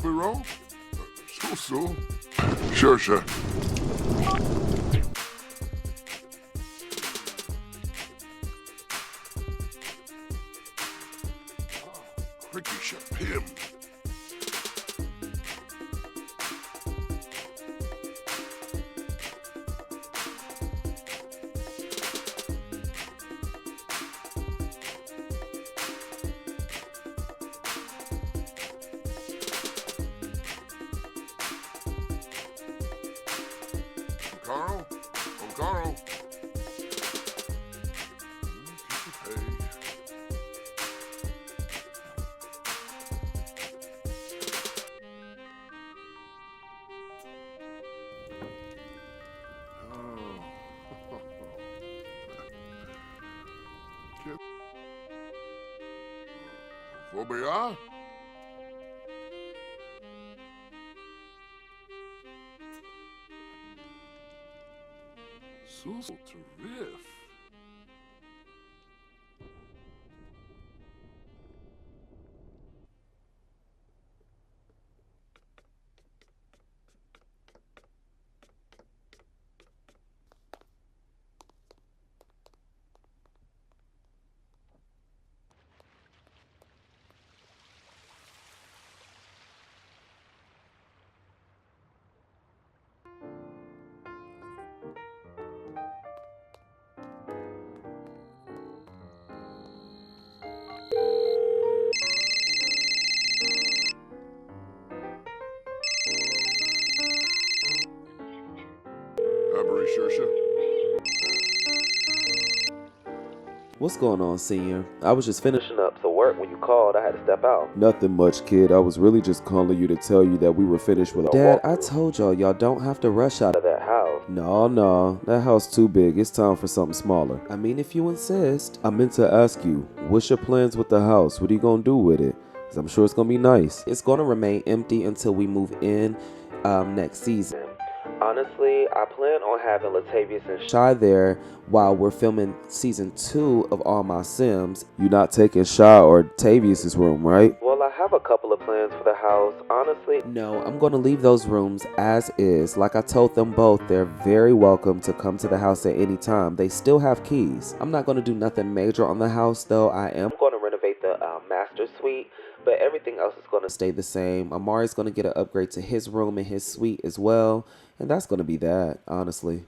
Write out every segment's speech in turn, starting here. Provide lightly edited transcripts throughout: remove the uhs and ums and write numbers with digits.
Rowe? So. Sure. Cricky Shapim. Carl. Phobia? So terrific. What's going on, senior? I was just finishing up some work when you called. I had to step out. Nothing much, kid. I was really just calling you to tell you that we were finished with our Dad, I told y'all don't have to rush out of that house. No, that house too big. It's time for something smaller. I mean, if you insist. I meant to ask you, what's your plans with the house? What are you gonna do with it? 'Cause I'm sure it's gonna be nice. It's gonna remain empty until we move in next season. Honestly, I plan on having Latavius and Shy there while we're filming season 2 of All My Sims. You're not taking Shy or Tavius's room, right? Well, I have a couple of plans for the house. Honestly, no, I'm going to leave those rooms as is. Like I told them both, they're very welcome to come to the house at any time. They still have keys. I'm not going to do nothing major on the house, though. I am going to renovate the master suite, but everything else is going to stay the same. Amari's going to get an upgrade to his room and his suite as well. And that's going to be that, honestly.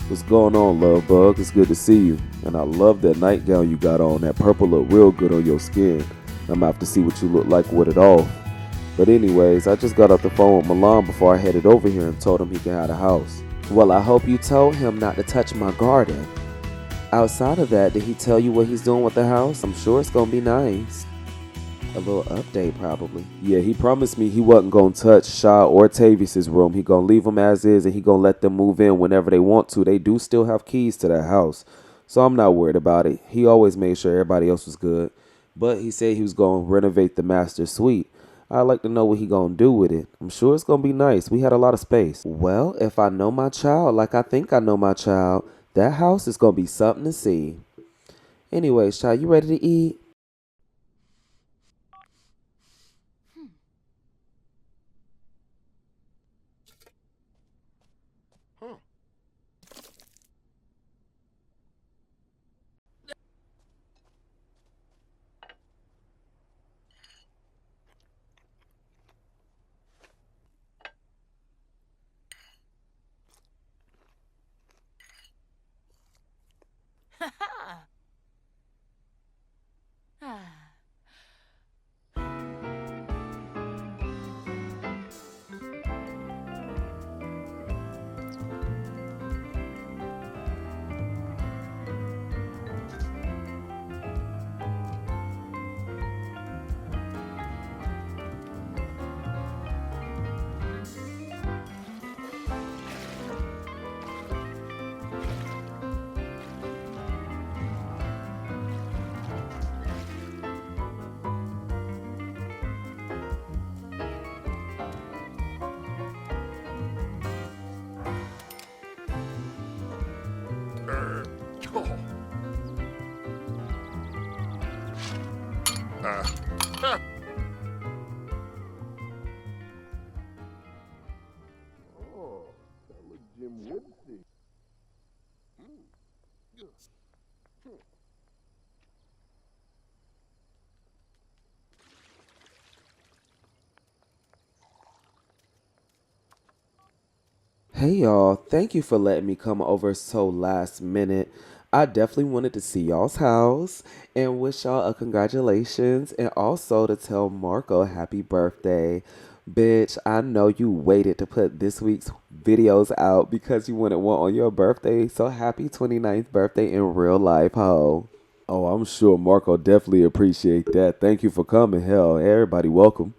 What's going on, love bug? It's good to see you. And I love that nightgown you got on. That purple look real good on your skin. I'm gonna have to see what you look like with it off. But anyways, I just got off the phone with Milan before I headed over here and told him he can have the house. Well, I hope you told him not to touch my garden. Outside of that, did he tell you what he's doing with the house? I'm sure it's gonna be nice. A little update, probably. Yeah, he promised me he wasn't gonna touch Shaw or Tavius's room. He gonna leave them as is, and he gonna let them move in whenever they want to. They do still have keys to that house, so I'm not worried about it. He always made sure everybody else was good, but he said he was gonna renovate the master suite. I'd like to know what he gonna do with it. I'm sure it's gonna be nice. We had a lot of space. Well, if I know my child like I think I know my child, that house is gonna be something to see. Anyways, child, you ready to eat? Ha. Oh, that was Jim Woodsy. Hey y'all, thank you for letting me come over so last minute. I definitely wanted to see y'all's house and wish y'all a congratulations and also to tell Marco happy birthday. Bitch, I know you waited to put this week's videos out because you wanted one on your birthday. So happy 29th birthday in real life, ho. Oh, I'm sure Marco definitely appreciate that. Thank you for coming. Hell, everybody welcome.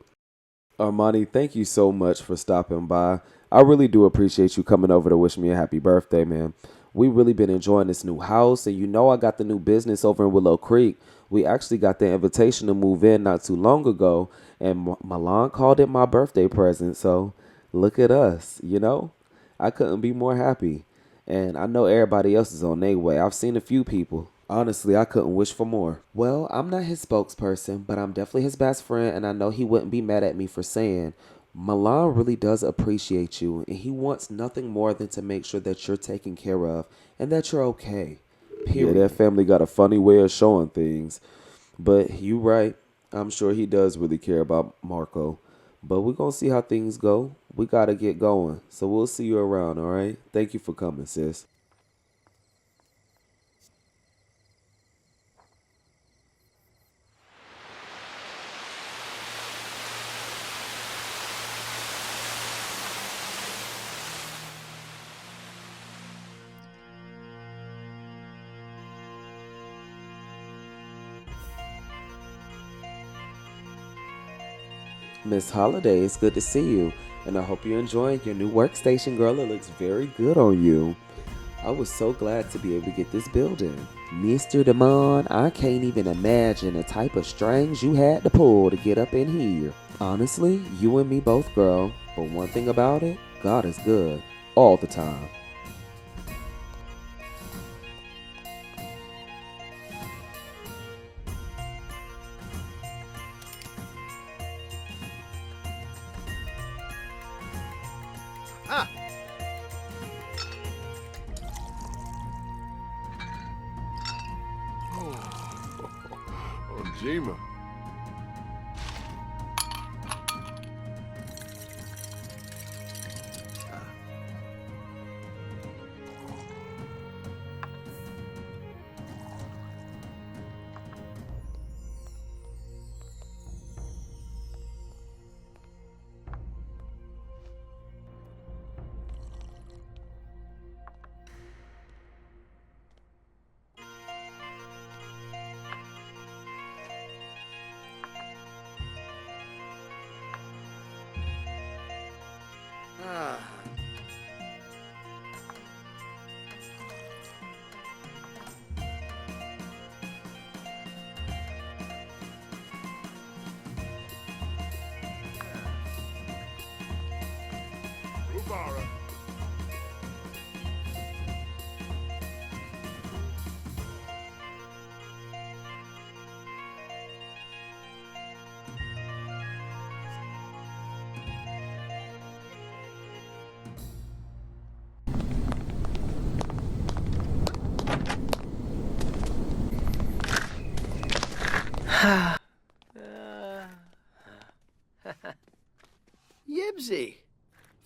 Armani, thank you so much for stopping by. I really do appreciate you coming over to wish me a happy birthday, man. We really been enjoying this new house, and you know I got the new business over in Willow Creek. We actually got the invitation to move in not too long ago, and Milan called it my birthday present. So look at us, you know? I couldn't be more happy. And I know everybody else is on their way. I've seen a few people. Honestly, I couldn't wish for more. Well, I'm not his spokesperson, but I'm definitely his best friend, and I know he wouldn't be mad at me for saying, Milan really does appreciate you, and he wants nothing more than to make sure that you're taken care of and that you're okay. Period. Yeah, that family got a funny way of showing things. But you right. I'm sure he does really care about Marco. But we're going to see how things go. We got to get going. So we'll see you around, all right? Thank you for coming, sis. Miss Holiday, it's good to see you. And I hope you're enjoying your new workstation, girl. It looks very good on you. I was so glad to be able to get this building. Mr. Damon, I can't even imagine the type of strings you had to pull to get up in here. Honestly, you and me both, girl. But one thing about it, God is good. All the time. Oh, Jima. Rubara. Yibsy.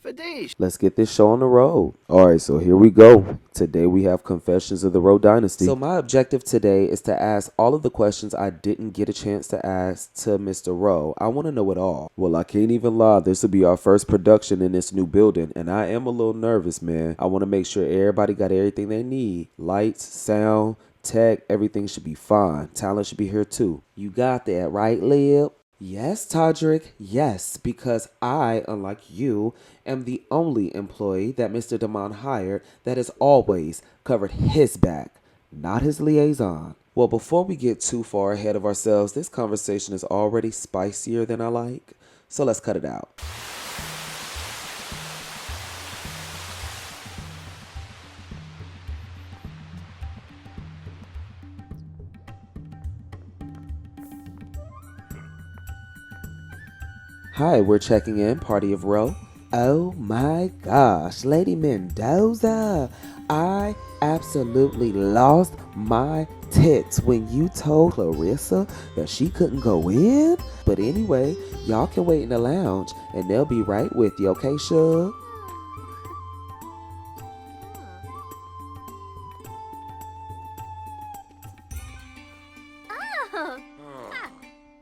Fadish. Let's get this show on the road. All right, so here we go. Today we have Confessions of the Rowe Dynasty. So my objective today is to ask all of the questions I didn't get a chance to ask to Mr. Rowe. I want to know it all. Well, I can't even lie. This will be our first production in this new building, and I am a little nervous, man. I want to make sure everybody got everything they need. Lights, sound, tech, everything should be fine. Talent should be here too. You got that, right, Lib? Yes, Todrick, yes, because I, unlike you, am the only employee that Mr. Damon hired that has always covered his back, not his liaison. Well, before we get too far ahead of ourselves, this conversation is already spicier than I like, so let's cut it out. Hi, we're checking in, party of Rowe. Oh my gosh, Lady Mendoza, I absolutely lost my tits when you told Clarissa that she couldn't go in. But anyway, y'all can wait in the lounge and they'll be right with you, okay, Shug?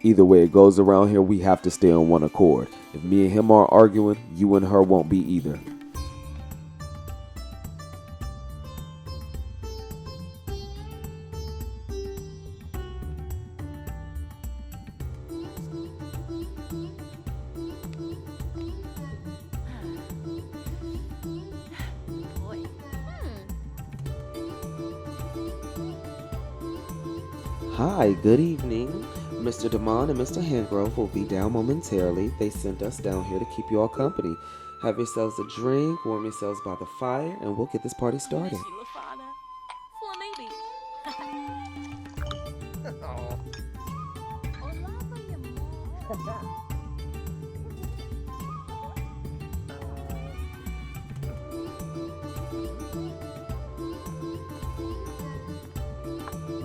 Either way it goes around here, we have to stay on one accord. If me and him aren't arguing, you and her won't be either. Hi, good evening. Mr. Damon and Mr. Handgrove will be down momentarily. They sent us down here to keep you all company. Have yourselves a drink, warm yourselves by the fire, and we'll get this party started.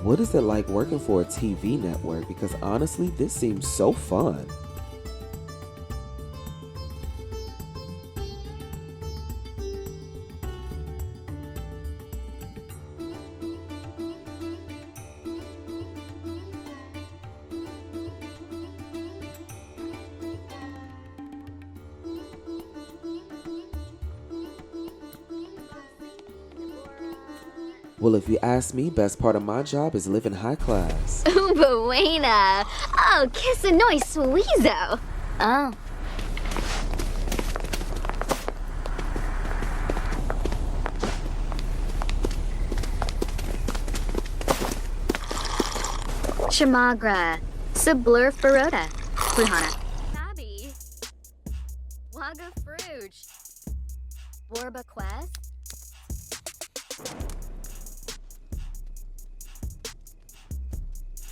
What is it like working for a TV network? Because honestly, this seems so fun. Well, if you ask me, best part of my job is living high class. Buena. Oh, kiss a noi suizo. Oh. Chamagra. Sublur Ferota. Bruhana. Tabby. Waga Fruge. Borba Quest.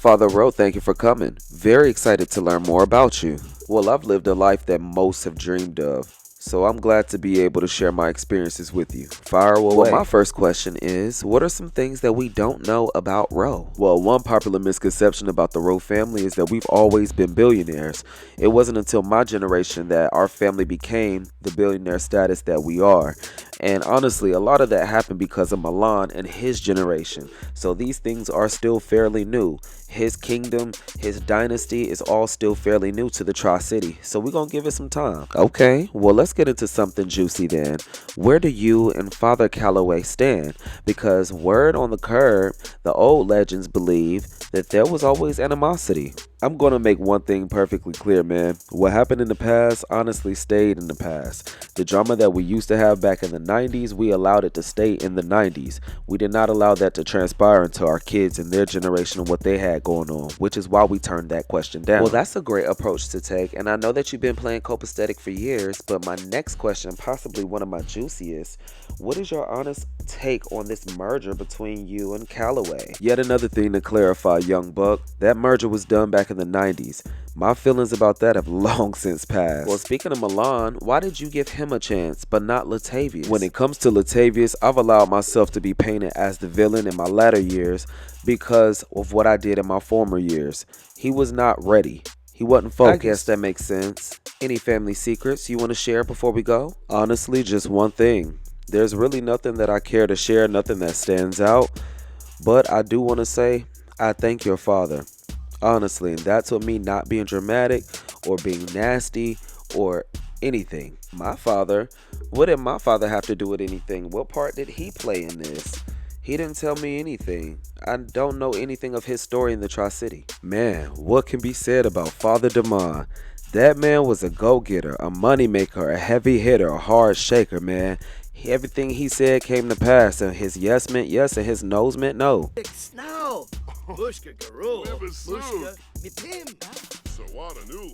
Father Rowe, thank you for coming. Very excited to learn more about you. Well, I've lived a life that most have dreamed of, so I'm glad to be able to share my experiences with you. Fire away. Well, my first question is, what are some things that we don't know about Rowe? Well, one popular misconception about the Rowe family is that we've always been billionaires. It wasn't until my generation that our family became the billionaire status that we are. And honestly, a lot of that happened because of Milan and his generation. So these things are still fairly new. His kingdom, his dynasty is all still fairly new to the Tri-City. So we're going to give it some time. Okay, well, let's get into something juicy then. Where do you and Father Calloway stand? Because word on the curb, the old legends believe that there was always animosity. I'm going to make one thing perfectly clear, man. What happened in the past honestly stayed in the past. The drama that we used to have back in the 90s, we allowed it to stay in the 90s. We did not allow that to transpire into our kids and their generation and what they had going on, which is why we turned that question down. Well, that's a great approach to take, and I know that you've been playing copacetic for years, but my next question, possibly one of my juiciest, what is your honest take on this merger between you and Calloway? Yet another thing to clarify, young buck, that merger was done back in the 90s. My feelings about that have long since passed. Well, speaking of Milan, why did you give him a chance but not Latavius? When it comes to Latavius, I've allowed myself to be painted as the villain in my latter years because of what I did in my former years. He was not ready. He wasn't focused. I guess that makes sense. Any family secrets you want to share before we go? Honestly, just one thing. There's really nothing that I care to share, nothing that stands out. But I do want to say, I thank your father. Honestly, and that's what me not being dramatic or being nasty or anything. My father, what did my father have to do with anything? What part did he play in this? He didn't tell me anything. I don't know anything of his story in the Tri-City. Man, what can be said about Father Damon? That man was a go-getter, a moneymaker, a heavy hitter, a hard shaker, man. Everything he said came to pass, and his yes meant yes, and his no's meant no. Snow. Bushka Garou. Bushka Mitim. So what a new.